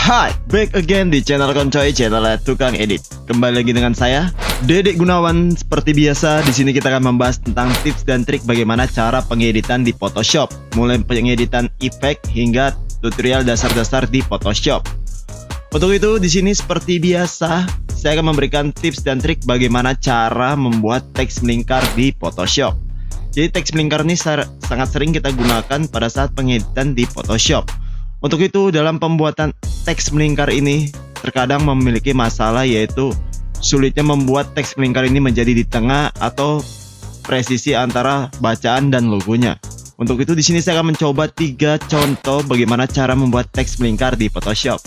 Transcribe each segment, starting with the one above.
Hai, back again di channel Koncoy, channel tukang edit. Kembali lagi dengan saya, Dedek Gunawan. Seperti biasa, di sini kita akan membahas tentang tips dan trik bagaimana cara pengeditan di Photoshop, mulai pengeditan efek hingga tutorial dasar-dasar di Photoshop. Untuk itu, di sini seperti biasa, saya akan memberikan tips dan trik bagaimana cara membuat teks melingkar di Photoshop. Jadi teks melingkar ini sangat sering kita gunakan pada saat pengeditan di Photoshop. Untuk itu, dalam pembuatan teks melingkar ini terkadang memiliki masalah, yaitu sulitnya membuat teks melingkar ini menjadi di tengah atau presisi antara bacaan dan logonya. Untuk itu, di sini saya akan mencoba 3 contoh bagaimana cara membuat teks melingkar di Photoshop.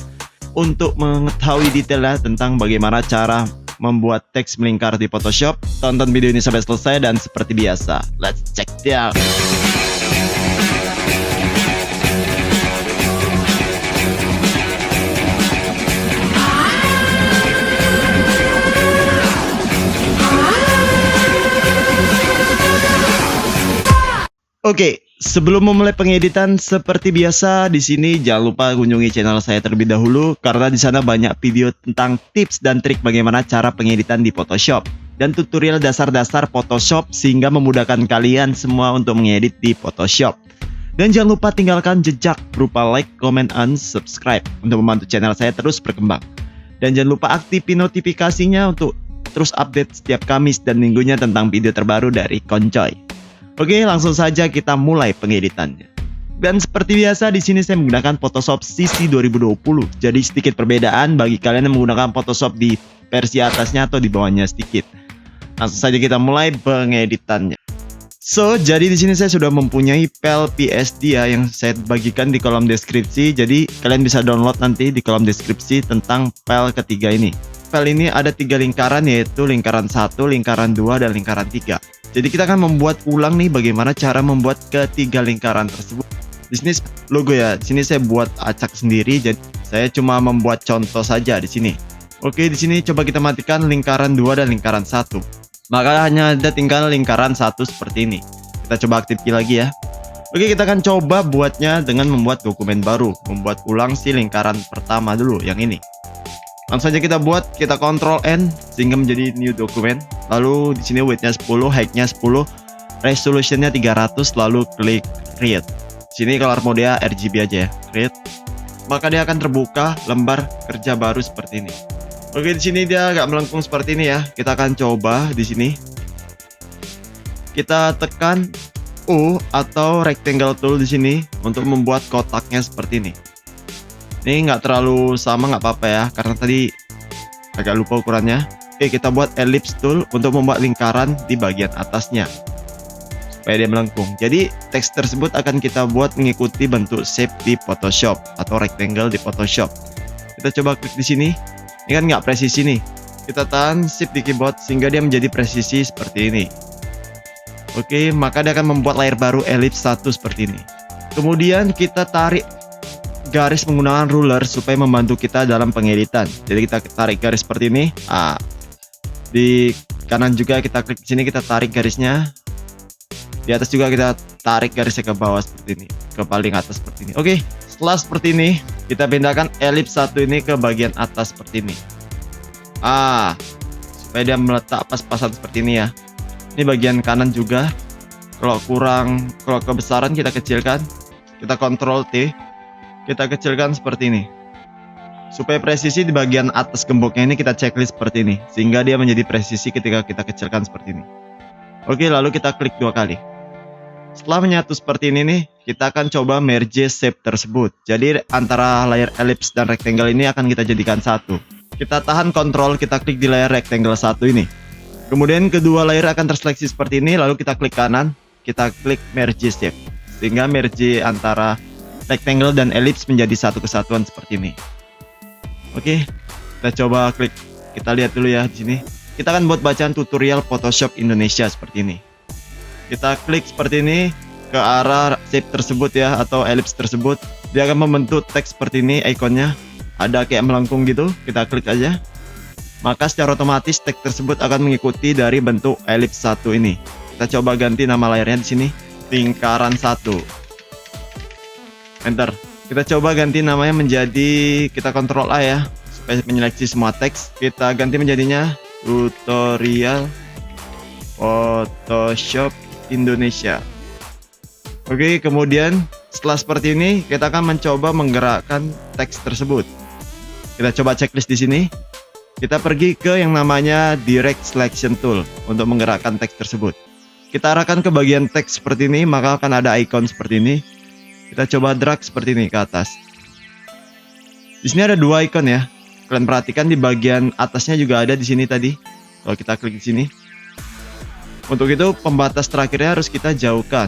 Untuk mengetahui detailnya tentang bagaimana cara membuat teks melingkar di Photoshop, tonton video ini sampai selesai dan seperti biasa, let's check it out. Oke, sebelum memulai pengeditan seperti biasa, di sini jangan lupa kunjungi channel saya terlebih dahulu karena di sana banyak video tentang tips dan trik bagaimana cara pengeditan di Photoshop dan tutorial dasar-dasar Photoshop sehingga memudahkan kalian semua untuk mengedit di Photoshop. Dan jangan lupa tinggalkan jejak berupa like, comment, and subscribe untuk membantu channel saya terus berkembang. Dan jangan lupa aktifin notifikasinya untuk terus update setiap Kamis dan minggunya tentang video terbaru dari Koncoy. Oke, langsung saja kita mulai pengeditannya. Dan seperti biasa, di sini saya menggunakan Photoshop CC 2020. Jadi sedikit perbedaan bagi kalian yang menggunakan Photoshop di versi atasnya atau di bawahnya sedikit. Langsung saja kita mulai pengeditannya. So, jadi di sini saya sudah mempunyai file PSD ya yang saya bagikan di kolom deskripsi. Jadi kalian bisa download nanti di kolom deskripsi tentang file ketiga ini. File ini ada 3 lingkaran, yaitu lingkaran 1, lingkaran 2, dan lingkaran 3. Jadi kita akan membuat ulang nih bagaimana cara membuat ketiga lingkaran tersebut. Di sini logo ya, di sini saya buat acak sendiri, jadi saya cuma membuat contoh saja di sini. Oke, di sini coba kita matikan lingkaran 2 dan lingkaran 1. Maka hanya ada tinggal lingkaran 1 seperti ini. Kita coba aktifkan lagi ya. Oke, kita akan coba buatnya dengan membuat dokumen baru, membuat ulang si lingkaran pertama dulu yang ini. Langsung saja kita buat, kita Ctrl N sehingga menjadi new dokumen. Lalu di sini width-nya 10, height-nya 10, resolution-nya 300, lalu klik create. Sini color mode-nya RGB aja ya, create. Maka dia akan terbuka lembar kerja baru seperti ini. Oke, di sini dia agak melengkung seperti ini ya. Kita akan coba di sini. Kita tekan U atau rectangle tool di sini untuk membuat kotaknya seperti ini. Ini nggak terlalu sama, nggak apa-apa ya, karena tadi agak lupa ukurannya. Oke, kita buat ellipse tool untuk membuat lingkaran di bagian atasnya supaya dia melengkung. Jadi teks tersebut akan kita buat mengikuti bentuk shape di Photoshop atau rectangle di Photoshop. Kita coba klik di sini. Ini kan nggak presisi nih. Kita tahan shift di keyboard sehingga dia menjadi presisi seperti ini. Oke, maka dia akan membuat layar baru ellipse 1 seperti ini. Kemudian kita tarik garis menggunakan ruler supaya membantu kita dalam pengeditan. Jadi kita tarik garis seperti ini. Di kanan juga kita klik sini, kita tarik garisnya. Di atas juga kita tarik garisnya ke bawah seperti ini, ke paling atas seperti ini. Oke, setelah seperti ini, kita pindahkan ellipse 1 ini ke bagian atas seperti ini. Supaya dia meletak pas-pasan seperti ini ya. Ini bagian kanan juga. Kalau kebesaran kita kecilkan. Kita Ctrl T. Kita kecilkan seperti ini supaya presisi di bagian atas gemboknya ini kita checklist seperti ini sehingga dia menjadi presisi ketika kita kecilkan seperti ini. Oke, lalu kita klik 2 kali. Setelah menyatu seperti ini nih, kita akan coba merge shape tersebut. Jadi antara layar ellipse dan rectangle ini akan kita jadikan satu. Kita tahan Ctrl, kita klik di layar rectangle 1 ini. Kemudian kedua layar akan terseleksi seperti ini, lalu kita klik kanan, kita klik merge shape sehingga merge antara rectangle dan ellipse menjadi satu kesatuan seperti ini. Oke, kita coba klik. Kita lihat dulu ya di sini. Kita akan buat bacaan tutorial Photoshop Indonesia seperti ini. Kita klik seperti ini ke arah shape tersebut ya, atau ellipse tersebut. Dia akan membentuk teks seperti ini, ikonnya ada kayak melengkung gitu. Kita klik aja. Maka secara otomatis teks tersebut akan mengikuti dari bentuk ellipse 1 ini. Kita coba ganti nama layarnya di sini, lingkaran 1. Enter. Kita coba ganti namanya menjadi, kita kontrol A ya, supaya menyeleksi semua teks. Kita ganti menjadinya tutorial Photoshop Indonesia. Oke, kemudian setelah seperti ini, kita akan mencoba menggerakkan teks tersebut. Kita coba checklist di sini. Kita pergi ke yang namanya Direct Selection Tool untuk menggerakkan teks tersebut. Kita arahkan ke bagian teks seperti ini, maka akan ada icon seperti ini. Kita coba drag seperti ini ke atas. Di sini ada dua icon ya. Kalian perhatikan di bagian atasnya juga ada di sini tadi. Kalau kita klik di sini. Untuk itu pembatas terakhirnya harus kita jauhkan.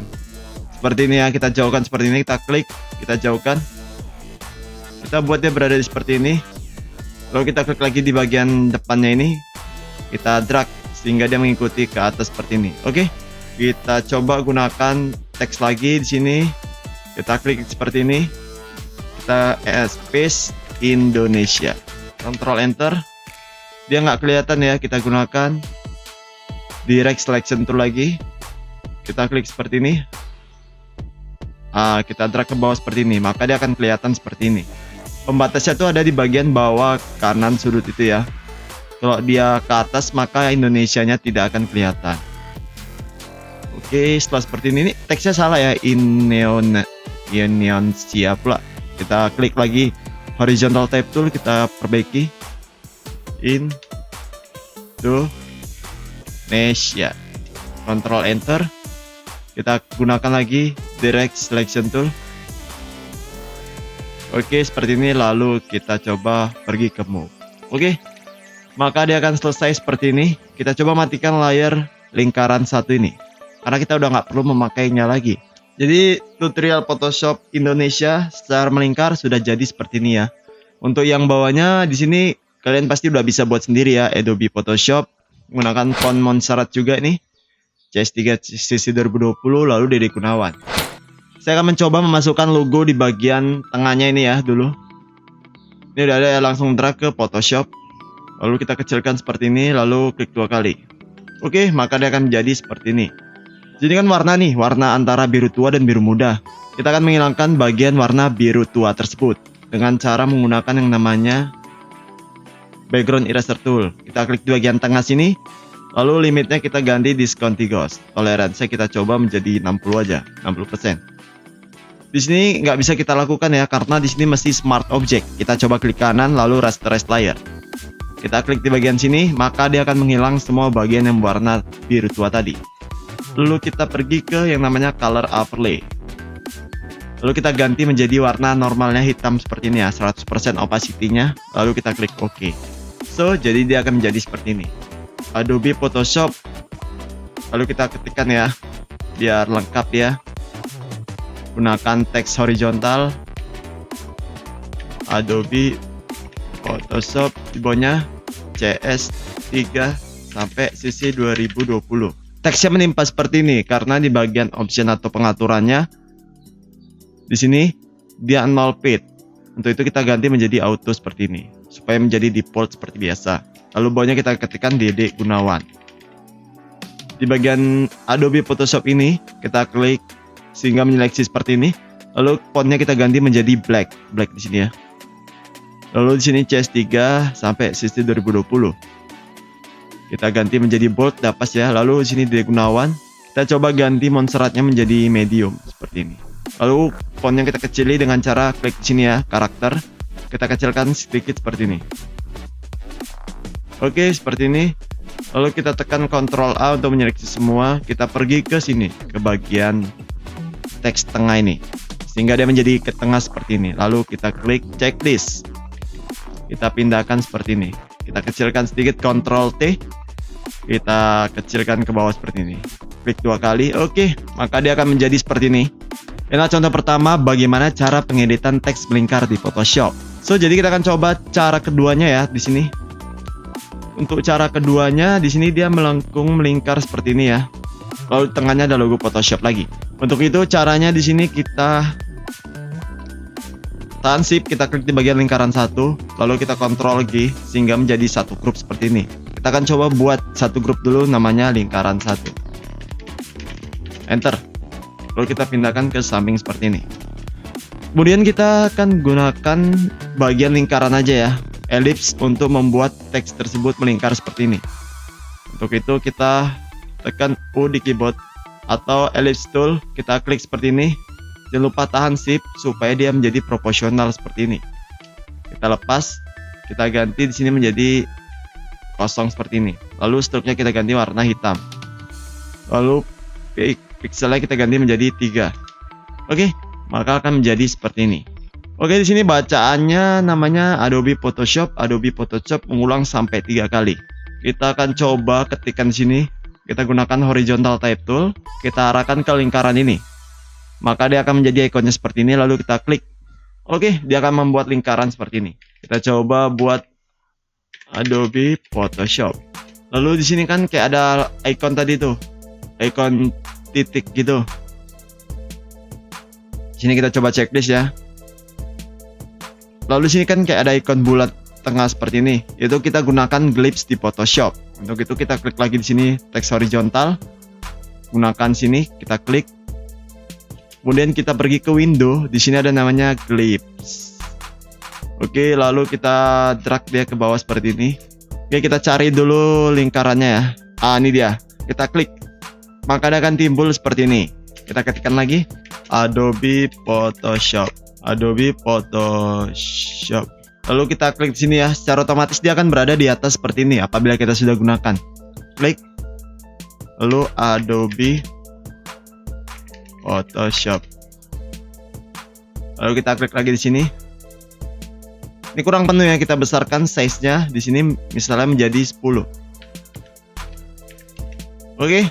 Seperti ini ya, kita jauhkan seperti ini, kita klik, kita jauhkan. Kita buat dia berada di seperti ini. Lalu kita klik lagi di bagian depannya ini. Kita drag sehingga dia mengikuti ke atas seperti ini. Oke. Kita coba gunakan teks lagi di sini. Kita klik seperti ini. Kita space Indonesia. Control Enter. Dia nggak kelihatan ya. Kita gunakan Direct Selection Tool lagi. Kita klik seperti ini. Kita drag ke bawah seperti ini. Maka dia akan kelihatan seperti ini. Pembatasnya tuh ada di bagian bawah kanan sudut itu ya. Kalau dia ke atas maka Indonesianya tidak akan kelihatan. Oke, setelah seperti ini teksnya salah ya. Indonesia pula. Kita klik lagi horizontal tab tool, kita perbaiki. Indonesia. Control Enter. Kita gunakan lagi Direct Selection Tool. Oke, seperti ini. Lalu kita coba pergi ke Move. Oke, maka dia akan selesai seperti ini. Kita coba matikan layar lingkaran satu ini, karena kita udah nggak perlu memakainya lagi. Jadi tutorial Photoshop Indonesia secara melingkar sudah jadi seperti ini ya. Untuk yang bawahnya di sini kalian pasti udah bisa buat sendiri ya. Adobe Photoshop menggunakan font Montserrat juga nih. CS3 sisi 2020 lalu Dede Gunawan. Saya akan mencoba memasukkan logo di bagian tengahnya ini ya dulu. Ini udah ada ya, langsung drag ke Photoshop. Lalu kita kecilkan seperti ini, lalu klik 2 kali. Oke, maka dia akan menjadi seperti ini. Jadi kan warna nih, warna antara biru tua dan biru muda. Kita akan menghilangkan bagian warna biru tua tersebut dengan cara menggunakan yang namanya Background Eraser Tool. Kita klik di bagian tengah sini, lalu limitnya kita ganti Discontinuous. Toleransinya kita coba menjadi 60 aja, 60%. Di sini nggak bisa kita lakukan ya, karena di sini mesti Smart Object. Kita coba klik kanan, lalu Rasterize Layer. Kita klik di bagian sini, maka dia akan menghilang semua bagian yang berwarna biru tua tadi. Lalu kita pergi ke yang namanya Color Overlay. Lalu kita ganti menjadi warna normalnya hitam seperti ini ya, 100% opacity-nya. Lalu kita klik OK. So, jadi dia akan menjadi seperti ini. Adobe Photoshop. Lalu kita ketikkan ya, biar lengkap ya. Gunakan teks horizontal. Adobe Photoshop, di bawahnya CS3 sampai sisi 2020. Teksnya menimpa seperti ini karena di bagian option atau pengaturannya di sini dia 0 fit. Untuk itu kita ganti menjadi auto seperti ini supaya menjadi default seperti biasa. Lalu bawahnya kita ketikkan Dede Gunawan. Di bagian Adobe Photoshop ini kita klik sehingga menyeleksi seperti ini. Lalu fontnya kita ganti menjadi black di sini ya. Lalu di sini CS3 sampai sisi 2020. Kita ganti menjadi bold, dapat ya. Lalu di sini Dede Gunawan. Kita coba ganti Montserratnya menjadi medium seperti ini. Lalu fontnya kita kecili dengan cara klik di sini ya, karakter. Kita kecilkan sedikit seperti ini. Oke, seperti ini. Lalu kita tekan Ctrl A untuk menyeleksi semua. Kita pergi ke sini, ke bagian teks tengah ini, sehingga dia menjadi ke tengah seperti ini. Lalu kita klik checklist. Kita pindahkan seperti ini. Kita kecilkan sedikit, Ctrl T. Kita kecilkan ke bawah seperti ini. Klik 2 kali. Oke, maka dia akan menjadi seperti ini. Inilah contoh pertama bagaimana cara pengeditan teks melingkar di Photoshop. So, jadi kita akan coba cara keduanya ya di sini. Untuk cara keduanya di sini dia melengkung melingkar seperti ini ya. Lalu tengahnya ada logo Photoshop lagi. Untuk itu caranya di sini kita tahan Shift, kita klik di bagian lingkaran satu, lalu kita Ctrl G sehingga menjadi satu grup seperti ini. Kita akan coba buat satu grup dulu namanya lingkaran satu. Enter. Lalu kita pindahkan ke samping seperti ini. Kemudian kita akan gunakan bagian lingkaran aja ya, ellipse, untuk membuat teks tersebut melingkar seperti ini. Untuk itu kita tekan U di keyboard atau ellipse tool, kita klik seperti ini. Jangan lupa tahan shift supaya dia menjadi proporsional seperti ini. Kita lepas, kita ganti di sini menjadi kosong seperti ini. Lalu struknya kita ganti warna hitam. Lalu pixelnya kita ganti menjadi 3. Oke, maka akan menjadi seperti ini. Oke, di sini bacaannya namanya Adobe Photoshop. Adobe Photoshop mengulang sampai 3 kali. Kita akan coba ketikkan di sini. Kita gunakan horizontal type tool. Kita arahkan ke lingkaran ini. Maka dia akan menjadi ikonnya seperti ini. Lalu kita klik. Oke, dia akan membuat lingkaran seperti ini. Kita coba buat Adobe Photoshop. Lalu di sini kan kayak ada ikon tadi tuh, ikon titik gitu. Sini kita coba checklist ya. Lalu sini kan kayak ada ikon bulat tengah seperti ini. Itu kita gunakan glyphs di Photoshop. Untuk itu kita klik lagi di sini teks horizontal. Gunakan sini, kita klik. Kemudian kita pergi ke window. Di sini ada namanya glyphs. Oke, lalu kita drag dia ke bawah seperti ini. Oke, kita cari dulu lingkarannya ya. Ini dia. Kita klik. Maka dia akan timbul seperti ini. Kita ketikkan lagi Adobe Photoshop. Adobe Photoshop. Lalu kita klik di sini ya. Secara otomatis dia akan berada di atas seperti ini apabila kita sudah gunakan. Klik. Lalu Adobe Photoshop. Lalu kita klik lagi di sini. Ini kurang penuh ya, kita besarkan size-nya di sini misalnya menjadi 10. Oke.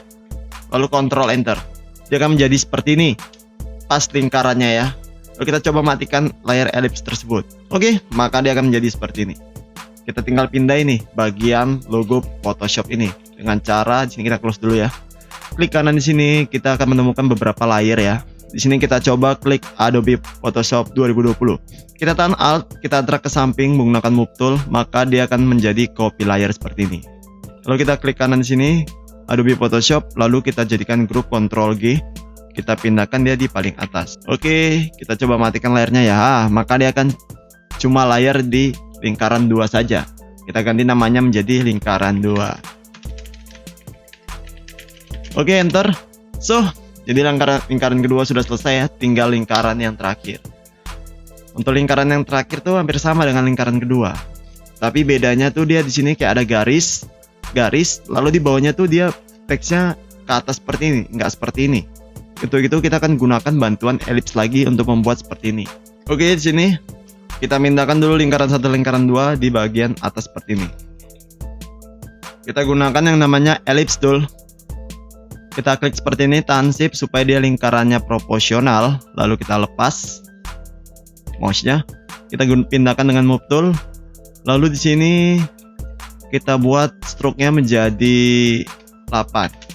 Lalu Ctrl Enter. Dia akan menjadi seperti ini. Pas lingkarannya ya. Lalu kita coba matikan layar ellipse tersebut. Oke, maka dia akan menjadi seperti ini. Kita tinggal pindah ini bagian logo Photoshop ini dengan cara di sini kita close dulu ya. Klik kanan di sini, kita akan menemukan beberapa layer ya. Di sini kita coba klik Adobe Photoshop 2020. Kita tahan Alt, kita drag ke samping menggunakan Move Tool, maka dia akan menjadi copy layer seperti ini. Lalu kita klik kanan di sini, Adobe Photoshop, lalu kita jadikan grup Ctrl G. Kita pindahkan dia di paling atas. Oke, kita coba matikan layarnya ya. Maka dia akan cuma layar di lingkaran 2 saja. Kita ganti namanya menjadi lingkaran 2. Oke, enter. So, jadi lingkaran kedua sudah selesai ya. Tinggal lingkaran yang terakhir. Untuk lingkaran yang terakhir tuh hampir sama dengan lingkaran kedua. Tapi bedanya tuh dia di sini kayak ada garis, lalu di bawahnya tuh dia teksnya ke atas seperti ini, nggak seperti ini. Untuk itu kita akan gunakan bantuan ellipse lagi untuk membuat seperti ini. Oke, di sini kita pindahkan dulu lingkaran 1, lingkaran 2 di bagian atas seperti ini. Kita gunakan yang namanya ellipse tool. Kita klik seperti ini, tahan shift supaya dia lingkarannya proporsional. Lalu kita lepas mouse-nya. Kita pindahkan dengan move tool. Lalu di sini kita buat stroke-nya menjadi 8.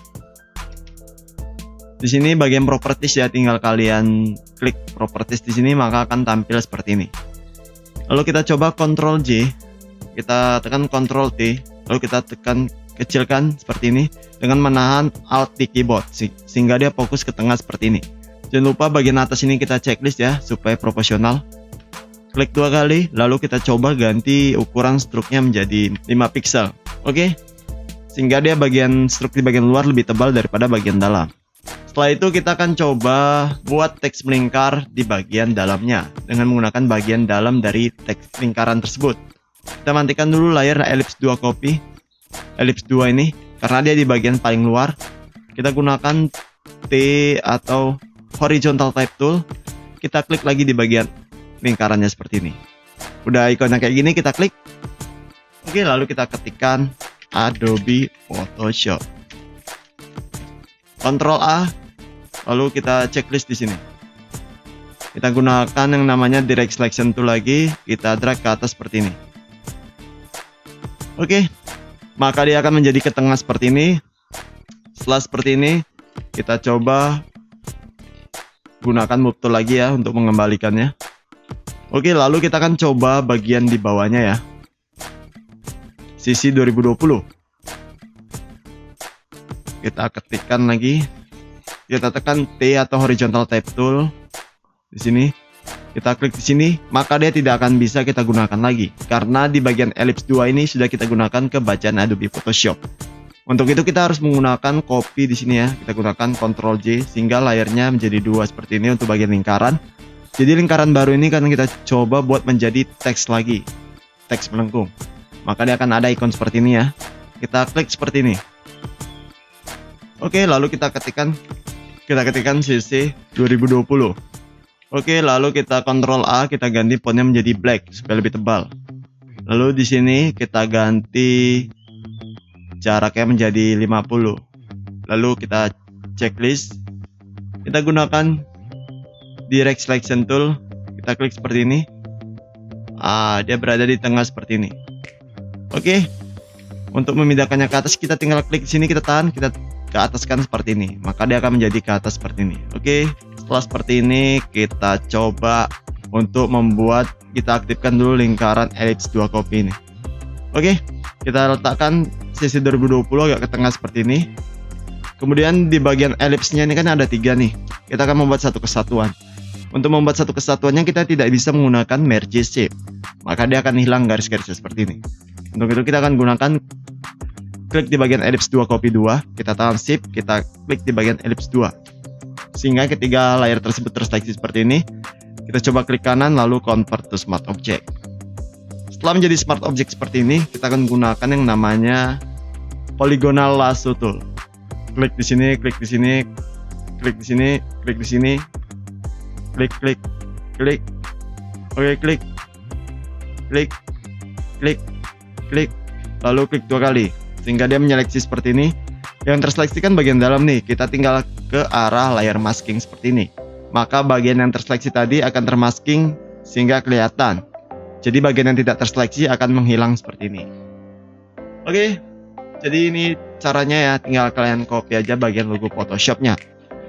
Di sini bagian properties ya, tinggal kalian klik properties di sini maka akan tampil seperti ini. Lalu kita coba Ctrl J, kita tekan Ctrl T, lalu kita tekan kecilkan seperti ini dengan menahan Alt di keyboard sehingga dia fokus ke tengah seperti ini. Jangan lupa bagian atas ini kita checklist ya supaya proporsional. Klik 2 kali, lalu kita coba ganti ukuran struknya menjadi 5 pixel. Oke, sehingga dia bagian struk di bagian luar lebih tebal daripada bagian dalam. Setelah itu kita akan coba buat teks melingkar di bagian dalamnya dengan menggunakan bagian dalam dari teks lingkaran tersebut. Kita matikan dulu layar ellipse 2 copy. Ellipse 2 ini karena dia di bagian paling luar. Kita gunakan T atau horizontal type tool. Kita klik lagi di bagian lingkarannya seperti ini. Udah ikonnya kayak gini, kita klik. Oke, lalu kita ketikkan Adobe Photoshop. Ctrl A, lalu kita checklist di sini. Kita gunakan yang namanya direct selection tool lagi, kita drag ke atas seperti ini. Oke, maka dia akan menjadi ke tengah seperti ini. Setelah seperti ini, kita coba gunakan move tool lagi ya untuk mengembalikannya. Oke, lalu kita akan coba bagian di bawahnya ya. Sisi 2020. Kita ketikkan lagi. Kita tekan T atau horizontal type tool di sini. kita klik di sini, maka dia tidak akan bisa kita gunakan lagi. Karena di bagian ellipse 2 ini sudah kita gunakan ke bacaan Adobe Photoshop. Untuk itu kita harus menggunakan copy di sini ya. Kita gunakan Ctrl J sehingga layarnya menjadi 2 seperti ini untuk bagian lingkaran. Jadi lingkaran baru ini kan kita coba buat menjadi teks lagi. Teks melengkung. Maka dia akan ada ikon seperti ini ya. Kita klik seperti ini. Oke, lalu kita ketikkan CC 2020. Oke, lalu kita Ctrl A, kita ganti fontnya menjadi black supaya lebih tebal. Lalu di sini kita ganti jaraknya menjadi 50. Lalu kita checklist. Kita gunakan direct selection tool. Kita klik seperti ini. Dia berada di tengah seperti ini. Oke. Untuk memindahkannya ke atas kita tinggal klik di sini, kita tahan, kita ke ataskan seperti ini. Maka dia akan menjadi ke atas seperti ini. Oke. Setelah seperti ini kita coba untuk membuat, kita aktifkan dulu lingkaran ellipse 2 copy ini. Oke, kita letakkan CC 2020 agak ke tengah seperti ini. Kemudian di bagian ellipse-nya ini kan ada 3 nih. Kita akan membuat satu kesatuan. Untuk membuat satu kesatuannya kita tidak bisa menggunakan merge shape. Maka dia akan hilang garis-garisnya seperti ini. Untuk itu kita akan gunakan klik di bagian ellipse 2 copy 2, kita tahan shift, kita klik di bagian ellipse 2. Sehingga ketiga layar tersebut terseleksi seperti ini. Kita coba klik kanan lalu convert to smart object. Setelah menjadi smart object seperti ini, kita akan gunakan yang namanya polygonal lasso tool. Klik di sini, klik di sini, klik di sini, klik di sini, klik, klik, klik. Oke, klik, klik, klik, klik. Lalu klik 2 kali sehingga dia menyeleksi seperti ini. Yang terseleksi kan bagian dalam nih, kita tinggal ke arah layar masking seperti ini. Maka bagian yang terseleksi tadi akan termasking sehingga kelihatan. Jadi bagian yang tidak terseleksi akan menghilang seperti ini. Oke, jadi ini caranya ya, tinggal kalian copy aja bagian logo Photoshopnya.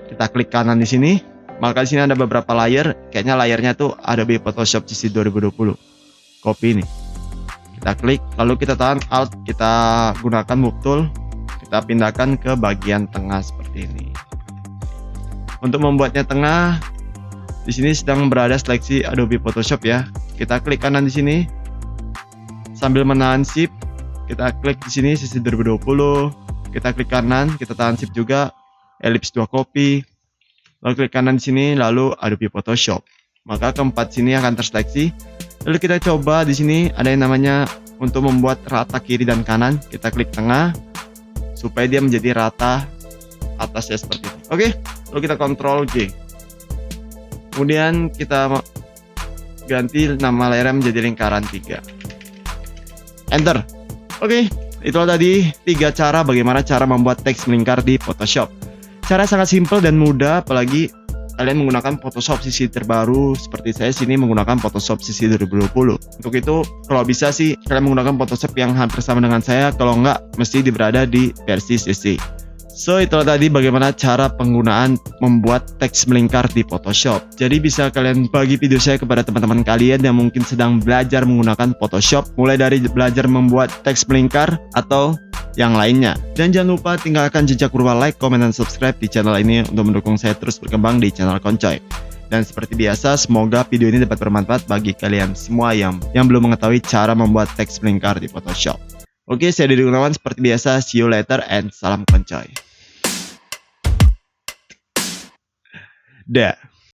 Kita klik kanan di sini, maka di sini ada beberapa layer. Kayaknya layarnya tuh Adobe Photoshop CC 2020. Copy ini. Kita klik, lalu kita tahan Alt, kita gunakan move tool. Kita pindahkan ke bagian tengah seperti ini. Untuk membuatnya tengah, di sini sedang berada seleksi Adobe Photoshop ya. Kita klik kanan di sini, sambil menahan Shift, kita klik di sini CC 2020. Kita klik kanan, kita tahan Shift juga, ellipse 2 copy. Lalu klik kanan di sini, lalu Adobe Photoshop. Maka keempat sini akan terseleksi. Lalu kita coba di sini ada yang namanya untuk membuat rata kiri dan kanan. Kita klik tengah supaya dia menjadi rata atasnya seperti ini. Oke, lalu kita Ctrl J. Kemudian kita ganti nama layarnya menjadi lingkaran 3. Enter. Oke, itulah tadi 3 cara bagaimana cara membuat teks melingkar di Photoshop. Cara sangat simpel dan mudah, apalagi kalian menggunakan Photoshop CC terbaru seperti saya sini menggunakan Photoshop CC 2020. Untuk itu kalau bisa sih kalian menggunakan Photoshop yang hampir sama dengan saya, kalau enggak mesti berada di versi CC. So itulah tadi bagaimana cara penggunaan membuat teks melingkar di Photoshop. Jadi bisa kalian bagi video saya kepada teman-teman kalian yang mungkin sedang belajar menggunakan Photoshop, mulai dari belajar membuat teks melingkar atau yang lainnya. Dan jangan lupa tinggalkan jejak berupa like, comment, dan subscribe di channel ini untuk mendukung saya terus berkembang di channel Koncoy. Dan seperti biasa, semoga video ini dapat bermanfaat bagi kalian semua yang belum mengetahui cara membuat teks melingkar di Photoshop. Oke, saya Didi Gunawan seperti biasa. See you later and salam Koncoy. Dah.